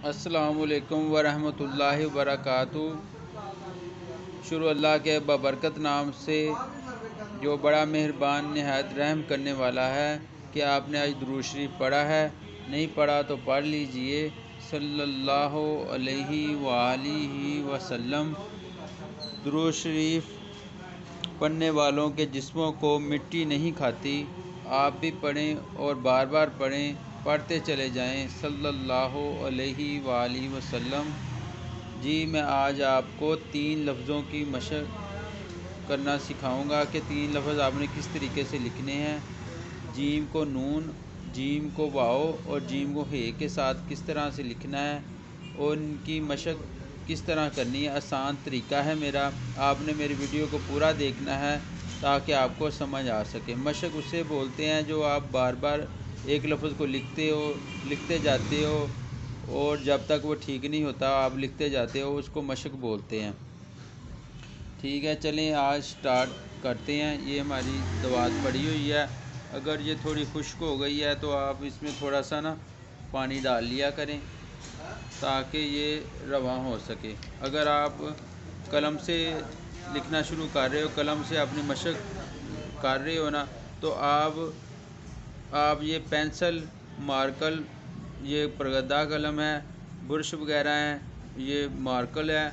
السلام علیکم ورحمۃ اللہ وبرکاتہ۔ شروع اللہ کے بابرکت نام سے جو بڑا مہربان نہایت رحم کرنے والا ہے۔ کہ آپ نے آج درود شریف پڑھا ہے؟ نہیں پڑھا تو پڑھ لیجئے۔ صلی اللہ علیہ وآلہ وسلم۔ درود شریف پڑھنے والوں کے جسموں کو مٹی نہیں کھاتی۔ آپ بھی پڑھیں اور بار بار پڑھیں، پڑھتے چلے جائیں صلی اللہ علیہ وآلہ وسلم۔ جی میں آج آپ کو 3 لفظوں کی مشق کرنا سکھاؤں گا کہ 3 لفظ آپ نے کس طریقے سے لکھنے ہیں۔ جیم کو نون، جیم کو واو اور جیم کو ہے کے ساتھ کس طرح سے لکھنا ہے اور ان کی مشق کس طرح کرنی ہے۔ آسان طریقہ ہے میرا، آپ نے میری ویڈیو کو پورا دیکھنا ہے تاکہ آپ کو سمجھ آ سکے۔ مشق اسے بولتے ہیں جو آپ بار بار ایک لفظ کو لکھتے جاتے ہو اور جب تک وہ ٹھیک نہیں ہوتا آپ لکھتے جاتے ہو، اس کو مشق بولتے ہیں۔ ٹھیک ہے، چلیں آج سٹارٹ کرتے ہیں۔ یہ ہماری دوات پڑی ہوئی ہے، اگر یہ تھوڑی خشک ہو گئی ہے تو آپ اس میں تھوڑا سا پانی ڈال لیا کریں تاکہ یہ رواں ہو سکے۔ اگر آپ قلم سے لکھنا شروع کر رہے ہو، قلم سے اپنی مشق کر رہے ہو تو آپ یہ پینسل، مارکل، یہ پرگدہ قلم ہے، برش وغیرہ ہیں، یہ مارکل ہے،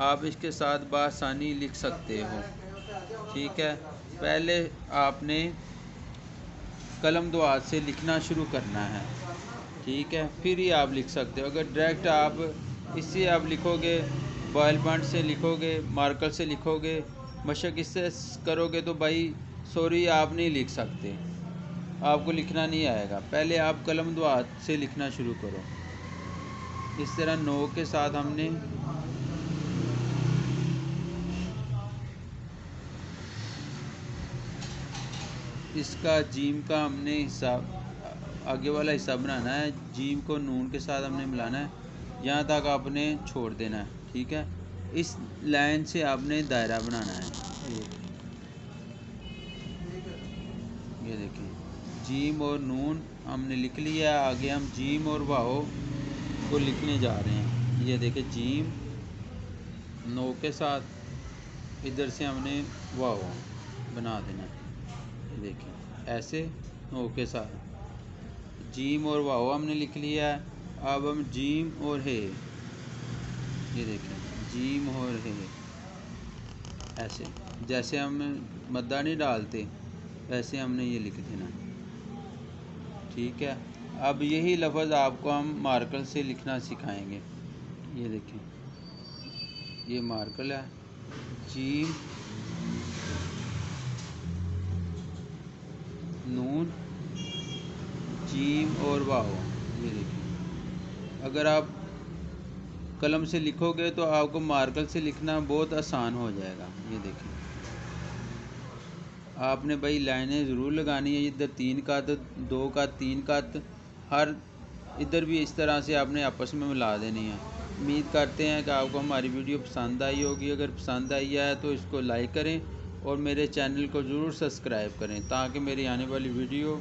آپ اس کے ساتھ بآسانی لکھ سکتے ہو۔ ٹھیک ہے، پہلے آپ نے قلم دو ہاتھ سے لکھنا شروع کرنا ہے، ٹھیک ہے، پھر ہی آپ لکھ سکتے ہو۔ اگر ڈائریکٹ آپ اس سے آپ لکھو گے، بوائل پوائنٹ سے لکھو گے، مارکر سے لکھو گے، مشق اس سے کرو گے تو بھائی سوری آپ نہیں لکھ سکتے، آپ کو لکھنا نہیں آئے گا۔ پہلے آپ قلم دو ہاتھ سے لکھنا شروع کرو۔ اس طرح نو کے ساتھ ہم نے اس کا جیم کا ہم نے حصہ آگے والا حصہ بنانا ہے، جیم کو نون کے ساتھ ہم نے ملانا ہے، یہاں تک آپ نے چھوڑ دینا ہے۔ ٹھیک ہے، اس لائن سے آپ نے دائرہ بنانا ہے۔ یہ دیکھیں، جیم اور نون ہم نے لکھ لیا ہے، آگے ہم جیم اور واو کو لکھنے جا رہے ہیں۔ یہ دیکھیں، جیم نو کے ساتھ ادھر سے ہم نے واو بنا دینا ہے۔ یہ دیکھیں ایسے نو کے ساتھ جیم اور واو ہم نے لکھ لیا ہے۔ اب ہم جیم اور ہے، یہ دیکھیں جیم اور ہے، ایسے جیسے ہم مدہ نہیں ڈالتے ویسے ہم نے یہ لکھ دینا۔ ٹھیک ہے، اب یہی لفظ آپ کو ہم مارکر سے لکھنا سکھائیں گے۔ یہ دیکھیں، یہ مارکر ہے، جیم نون، جیم اور واو۔ یہ دیکھیں، اگر آپ قلم سے لکھو گے تو آپ کو مارکر سے لکھنا بہت آسان ہو جائے گا۔ یہ دیکھیں، آپ نے بھائی لائنیں ضرور لگانی ہے، ادھر 3 کا 2 کا 3 کا ہر ادھر بھی اس طرح سے آپ نے آپس میں ملا دینی ہے۔ امید کرتے ہیں کہ آپ کو ہماری ویڈیو پسند آئی ہوگی۔ اگر پسند آئی ہے تو اس کو لائک کریں اور میرے چینل کو ضرور سبسکرائب کریں تاکہ میری آنے والی ویڈیو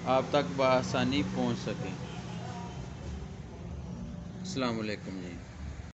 آپ تک بآسانی پہنچ سکیں۔ السلام علیکم جی۔